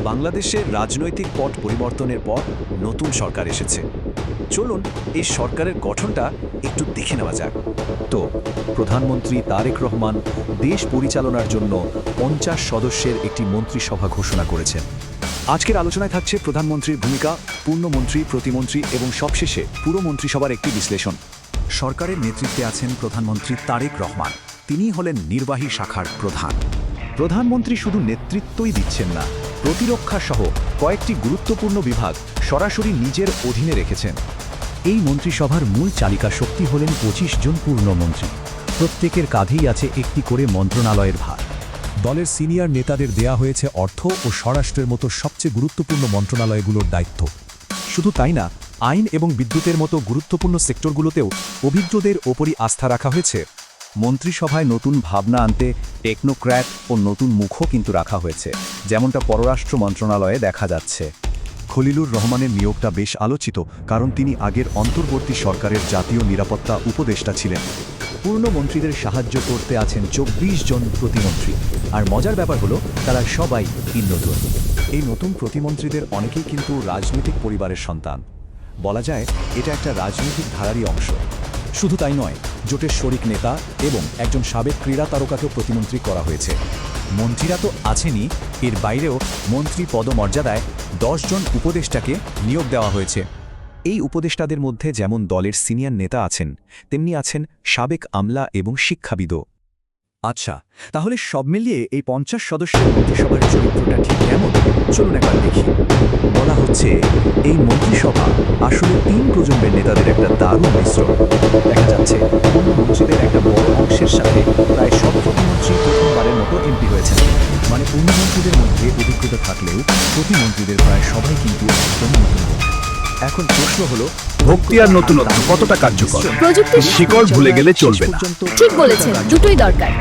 বাংলাদেশের রাজনৈতিক পট পরিবর্তনের পর নতুন সরকার এসেছে। চলুন এই সরকারের গঠনটা একটু দেখে নেওয়া যাক। তো প্রধানমন্ত্রী তারেক রহমান দেশ পরিচালনার জন্য ৫০ সদস্যের একটি মন্ত্রিসভা ঘোষণা করেছেন। আজকের আলোচনায় থাকছে প্রধানমন্ত্রীর ভূমিকা, পূর্ণমন্ত্রী, প্রতিমন্ত্রী এবং সবশেষে পুরো মন্ত্রিসভার একটি বিশ্লেষণ। সরকারের নেতৃত্বে আছেন প্রধানমন্ত্রী তারেক রহমান। তিনি হলেন নির্বাহী শাখার প্রধান। প্রধানমন্ত্রী শুধু নেতৃত্বই দিচ্ছেন না, প্রতিরক্ষা সহ কয়েকটি গুরুত্বপূর্ণ বিভাগ সরাসরি নিজের অধীনে রেখেছেন। এই মন্ত্রিসভার মূল চালিকা শক্তি হলেন ২৫ জন পূর্ণমন্ত্রী। প্রত্যেকের কাঁধেই আছে একটি করে মন্ত্রণালয়ের ভার। দলের সিনিয়র নেতাদের দেয়া হয়েছে অর্থ ও স্বরাষ্ট্রের মতো সবচেয়ে গুরুত্বপূর্ণ মন্ত্রণালয়গুলোর দায়িত্ব। শুধু তাই না, আইন এবং বিদ্যুতের মতো গুরুত্বপূর্ণ সেক্টরগুলোতেও অভিজ্ঞদের ওপরই আস্থা রাখা হয়েছে। মন্ত্রিসভায় নতুন ভাবনা আনতে টেকনোক্র্যাট ও নতুন মুখও কিন্তু রাখা হয়েছে, যেমনটা পররাষ্ট্র মন্ত্রণালয়ে দেখা যাচ্ছে। খলিলুর রহমানের নিয়োগটা বেশ আলোচিত, কারণ তিনি আগের অন্তর্বর্তী সরকারের জাতীয় নিরাপত্তা উপদেষ্টা ছিলেন। পূর্ণমন্ত্রীদের সাহায্য করতে আছেন ২৪ জন প্রতিমন্ত্রী। আর মজার ব্যাপার হলো, তারা সবাই নতুন। এই নতুন প্রতিমন্ত্রীদের অনেকেই কিন্তু রাজনৈতিক পরিবারের সন্তান। বলা যায় এটা একটা রাজনৈতিক ধারারই অংশ। শুধু তাই নয়, জোটের শরিক নেতা এবং একজন সাবেক ক্রীড়া তারকাকেও প্রতিমন্ত্রী করা হয়েছে। মন্ত্রীরা তো আছেনই, এর বাইরেও মন্ত্রী পদমর্যাদায় ১০ জন উপদেষ্টাকে নিয়োগ দেওয়া হয়েছে। এই উপদেষ্টাদের মধ্যে যেমন দলের সিনিয়র নেতা আছেন, তেমনি আছেন সাবেক আমলা এবং শিক্ষাবিদও। আচ্ছা, তাহলে সব মিলিয়ে এই ৫০ সদস্যের মন্ত্রিসভার চরিত্রটা ঠিক কেমন? চলুন একবার দেখি। বলা হচ্ছে এই মন্ত্রিসভা আসলে ৩ প্রজন্মের নেতাদের একটা দারুণ মিশ্রণ। দেখা যাচ্ছে পূর্ণমন্ত্রীদের একটা বড় অংশের সাথে প্রায় সব প্রতিমন্ত্রী প্রথমবারের মতো এমপি হয়েছেন। মানে পূর্ণমন্ত্রীদের মধ্যে অভিজ্ঞতা থাকলেও প্রতিমন্ত্রীদের প্রায় সবাই কিন্তু একদম নতুন। এখন প্রশ্ন হলো, ভক্তি আর নতুনত্ব কতটা কার্যকর? প্রযুক্তির শিকড় ভুলে গেলে চলবে না। ঠিক বলেছেন, দুটোই দরকার।